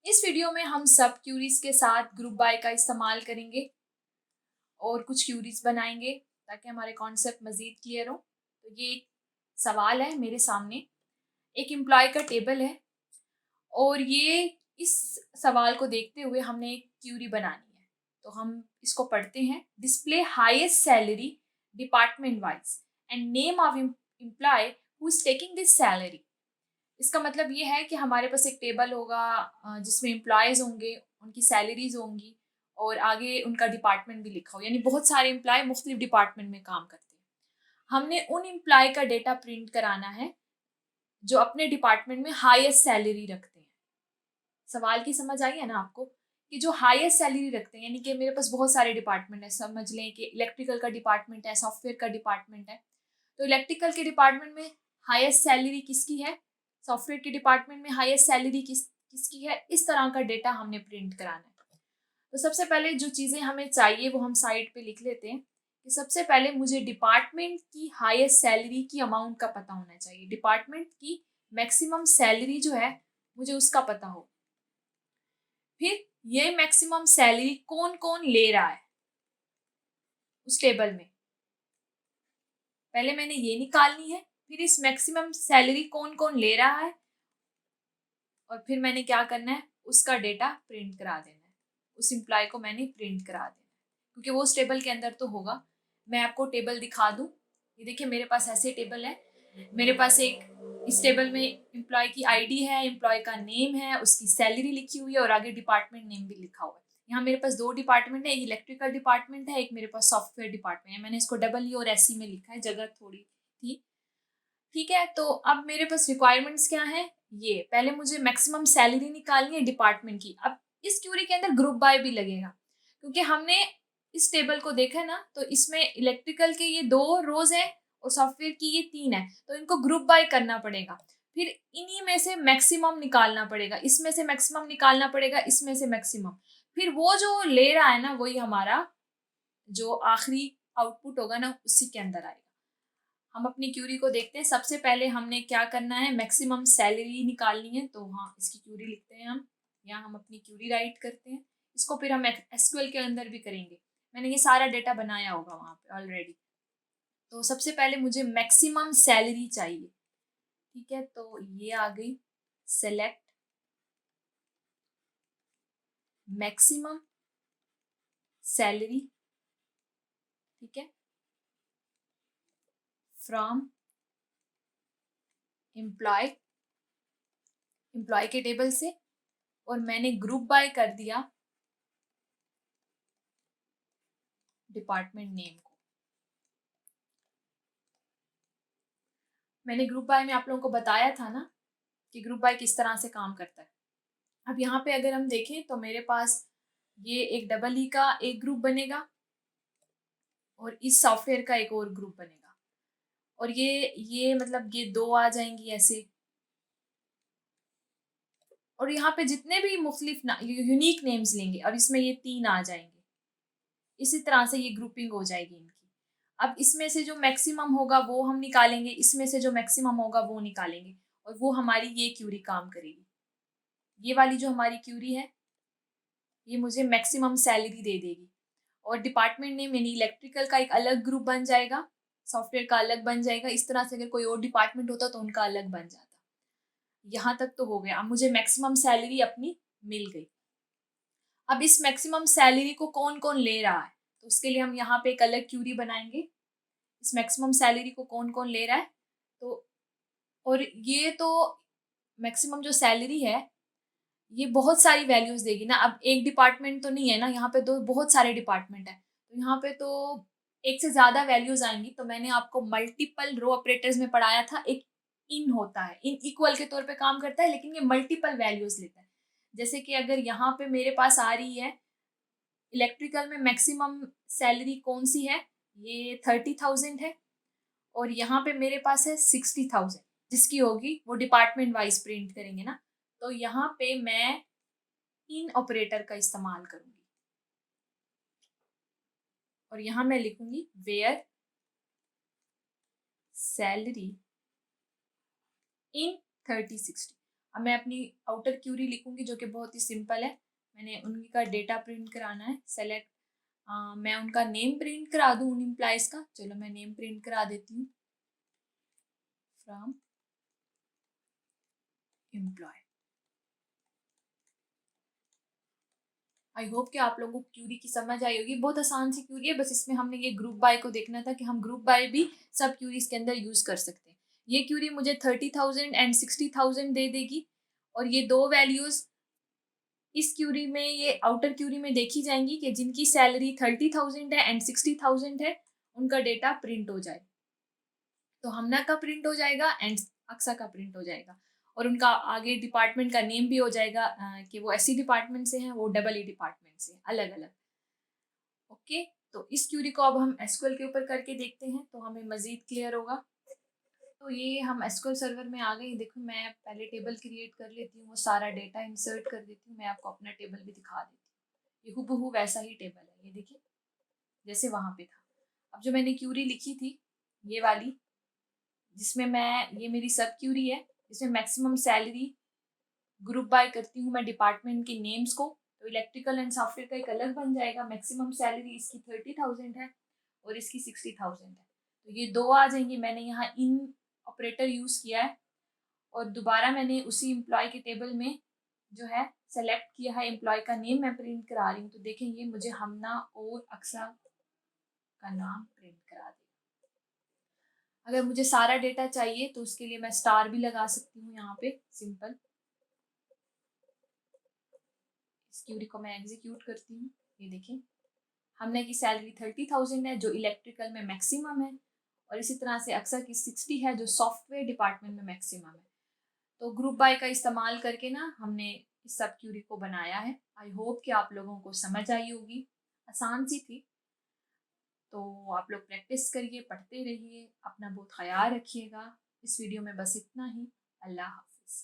इस वीडियो में हम सब क्यूरीज के साथ ग्रुप बाय का इस्तेमाल करेंगे और कुछ क्यूरीज बनाएंगे ताकि हमारे कॉन्सेप्ट मज़ीद क्लियर हो। तो ये एक सवाल है मेरे सामने, एक एम्प्लॉय का टेबल है और ये इस सवाल को देखते हुए हमने एक क्यूरी बनानी है। तो हम इसको पढ़ते हैं। Display highest salary department wise and name of employee who is taking this salary. इसका मतलब ये है कि हमारे पास एक टेबल होगा जिसमें एम्प्लॉयज़ होंगे, उनकी सैलरीज होंगी और आगे उनका डिपार्टमेंट भी लिखा हो, यानी बहुत सारे एम्प्लॉय मुख्तलिफ डिपार्टमेंट में काम करते हैं। हमने उन एम्प्लॉय का डेटा प्रिंट कराना है जो अपने डिपार्टमेंट में हाईएस्ट सैलरी रखते हैं। सवाल की समझ आई है ना आपको, कि जो हाईएस्ट सैलरी रखते हैं, यानी कि मेरे पास बहुत सारे डिपार्टमेंट है। समझ लें कि इलेक्ट्रिकल का डिपार्टमेंट है, सॉफ्टवेयर का डिपार्टमेंट है। तो इलेक्ट्रिकल के डिपार्टमेंट में हाईएस्ट सैलरी किसकी है, सॉफ्टवेयर के डिपार्टमेंट में हाईएस्ट सैलरी किसकी है, इस तरह का डेटा हमने प्रिंट कराना है। तो सबसे पहले जो चीज़ें हमें चाहिए वो हम साइड पे लिख लेते हैं कि सबसे पहले मुझे डिपार्टमेंट की हाईएस्ट सैलरी की अमाउंट का पता होना चाहिए। डिपार्टमेंट की मैक्सिमम सैलरी जो है मुझे उसका पता हो। फिर ये मैक्सिमम सैलरी कौन कौन ले रहा है उस टेबल में, पहले मैंने ये निकालनी है। फिर इस मैक्सिमम सैलरी कौन कौन ले रहा है और फिर मैंने क्या करना है, उसका डेटा प्रिंट करा देना है। उस एम्प्लॉय को मैंने प्रिंट करा देना है क्योंकि वो उस टेबल के अंदर तो होगा। मैं आपको टेबल दिखा दूँ। ये देखिए मेरे पास ऐसे टेबल है। मेरे पास एक इस टेबल में एम्प्लॉय की आईडी है, एम्प्लॉय का नेम है, उसकी सैलरी लिखी हुई है और आगे डिपार्टमेंट नेम भी लिखा हुआ है। यहाँ मेरे पास दो डिपार्टमेंट है, एक इलेक्ट्रिकल डिपार्टमेंट है, एक मेरे पास सॉफ्टवेयर डिपार्टमेंट है। मैंने इसको डबल ई और एस में लिखा है, जगह थोड़ी थी। ठीक है, तो अब मेरे पास रिक्वायरमेंट्स क्या है। ये पहले मुझे मैक्सिमम सैलरी निकालनी है डिपार्टमेंट की। अब इस क्यूरी के अंदर ग्रुप बाय भी लगेगा क्योंकि हमने इस टेबल को देखा है ना, तो इसमें इलेक्ट्रिकल के ये 2 रोज है और सॉफ्टवेयर की ये 3 है, तो इनको ग्रुप बाय करना पड़ेगा। फिर इन्हीं में से मैक्सिमम निकालना पड़ेगा, इसमें से मैक्सिमम निकालना पड़ेगा, इसमें से मैक्सिमम। फिर वो जो ले रहा है ना, वही हमारा जो आखिरी आउटपुट होगा ना, उसी के अंदर आएगा। हम अपनी क्यूरी को देखते हैं। सबसे पहले हमने क्या करना है, मैक्सिमम सैलरी निकालनी है। तो हाँ, इसकी क्यूरी लिखते हैं हम, यहाँ हम अपनी क्यूरी राइट करते हैं। इसको फिर हम एसक्यूएल के अंदर भी करेंगे। मैंने ये सारा डेटा बनाया होगा वहाँ पे ऑलरेडी। तो सबसे पहले मुझे मैक्सिमम सैलरी चाहिए। ठीक है, तो ये आ गई, सेलेक्ट मैक्सिमम सैलरी। ठीक है, फ्रॉम एम्प्लॉय, एम्प्लॉय के टेबल से, और मैंने ग्रुप बाय कर दिया डिपार्टमेंट नेम को। मैंने ग्रुप बाय में आप लोगों को बताया था ना कि ग्रुप बाय किस तरह से काम करता है। अब यहाँ पे अगर हम देखें तो मेरे पास ये एक डबल ई का एक ग्रुप बनेगा और इस सॉफ्टवेयर का एक और ग्रुप बनेगा, और ये मतलब ये 2 आ जाएंगी ऐसे, और यहाँ पे जितने भी मुख्तलिफ यूनिक नेम्स लेंगे और इसमें ये 3 आ जाएंगे। इसी तरह से ये ग्रुपिंग हो जाएगी इनकी। अब इसमें से जो मैक्सिमम होगा वो हम निकालेंगे, इसमें से जो मैक्सिमम होगा वो निकालेंगे, और वो हमारी ये क्यूरी काम करेगी। ये वाली जो हमारी क्यूरी है ये मुझे मैक्सिमम सैलरी दे देगी, और डिपार्टमेंट नेम यानी इलेक्ट्रिकल का एक अलग ग्रुप बन जाएगा, सॉफ्टवेयर का अलग बन जाएगा। इस तरह से अगर कोई और डिपार्टमेंट होता तो उनका अलग बन जाता। यहाँ तक तो हो गया। अब मुझे मैक्सिमम सैलरी अपनी मिल गई। अब इस मैक्सिमम सैलरी को कौन कौन ले रहा है, तो उसके लिए हम यहाँ पे एक अलग क्यूरी बनाएंगे। इस मैक्सिमम सैलरी को कौन कौन ले रहा है, तो और ये तो मैक्सिमम जो सैलरी है ये बहुत सारी वैल्यूज देगी ना। अब एक डिपार्टमेंट तो नहीं है ना, यहाँ पे तो बहुत सारे डिपार्टमेंट है, तो यहाँ पे तो एक से ज्यादा वैल्यूज आएंगी। तो मैंने आपको मल्टीपल रो ऑपरेटर्स में पढ़ाया था, एक इन होता है, इन इक्वल के तौर पे काम करता है, लेकिन ये मल्टीपल वैल्यूज लेता है। जैसे कि अगर यहाँ पे मेरे पास आ रही है इलेक्ट्रिकल में मैक्सिमम सैलरी कौन सी है, ये 30,000 है, और यहाँ पे मेरे पास है 60,000, जिसकी होगी वो डिपार्टमेंट वाइज प्रिंट करेंगे ना। तो यहाँ पे मैं इन ऑपरेटर का इस्तेमाल करूंगी और यहाँ मैं लिखूंगी वेयर सैलरी इन 30-60। अब मैं अपनी आउटर क्यूरी लिखूंगी जो कि बहुत ही सिंपल है। मैंने उनका डेटा प्रिंट कराना है। सेलेक्ट, मैं उनका नेम प्रिंट करा दूँ उन एम्प्लॉयज़ का। चलो मैं नेम प्रिंट करा देती हूँ, फ्रॉम एम्प्लॉय। आई होप कि आप लोगों को क्यूरी की समझ आई होगी। बहुत आसान सी क्यूरी है, बस इसमें हमने ये ग्रुप बाय को देखना था कि हम ग्रुप बाय भी सब क्यूरीज के अंदर यूज़ कर सकते हैं। ये क्यूरी मुझे 30,000 एंड 60,000 दे देगी, और ये दो वैल्यूज़ इस क्यूरी में, ये आउटर क्यूरी में देखी जाएंगी कि जिनकी सैलरी 30,000 है एंड 60,000 है, उनका डेटा प्रिंट हो जाए। तो हमना का प्रिंट हो जाएगा एंड अक्सा का प्रिंट हो जाएगा, और उनका आगे डिपार्टमेंट का नेम भी हो जाएगा कि वो ऐसी डिपार्टमेंट से हैं, वो डबल ई डिपार्टमेंट से, अलग अलग। ओके, तो इस क्यूरी को अब हम एसक्यूएल के ऊपर करके देखते हैं तो हमें मज़ीद क्लियर होगा। तो ये हम एसक्यूएल सर्वर में आ गए। देखो मैं पहले टेबल क्रिएट कर लेती हूँ, वो सारा डेटा इंसर्ट कर देती हूँ। मैं आपको अपना टेबल भी दिखा देती हूँ। ये हूबहू वैसा ही टेबल है, ये देखिए जैसे वहाँ पे था। अब जो मैंने क्यूरी लिखी थी ये वाली, जिसमें ये मेरी सब क्यूरी है, जिसमें मैक्सिमम सैलरी ग्रुप बाय करती हूँ मैं डिपार्टमेंट के नेम्स को। तो इलेक्ट्रिकल एंड सॉफ्टवेयर का एक अलग बन जाएगा। मैक्सिमम सैलरी इसकी 30,000 है और इसकी 60,000 है, तो ये दो आ जाएंगी। मैंने यहाँ इन ऑपरेटर यूज़ किया है, और दोबारा मैंने उसी एम्प्लॉय के टेबल में जो है सेलेक्ट किया है, एम्प्लॉय का नेम मैं प्रिंट करा रही हूँ। तो देखेंगे मुझे हमना और अक्सा का नाम प्रिंट करा देगा। अगर मुझे सारा डेटा चाहिए तो उसके लिए मैं स्टार भी लगा सकती हूँ यहाँ पे, सिंपल। इस क्यूरी को मैं एग्जीक्यूट करती हूँ। ये देखें, हमने की सैलरी 30,000 है जो इलेक्ट्रिकल में मैक्सिमम है, और इसी तरह से अक्सर की 60 है जो सॉफ्टवेयर डिपार्टमेंट में मैक्सिमम है। तो ग्रुप बाय का इस्तेमाल करके ना हमने इस सब क्यूरी को बनाया है। आई होप कि आप लोगों को समझ आई होगी, आसान सी थी। तो आप लोग प्रैक्टिस करिए, पढ़ते रहिए, अपना बहुत ख्याल रखिएगा। इस वीडियो में बस इतना ही। अल्लाह हाफिज़।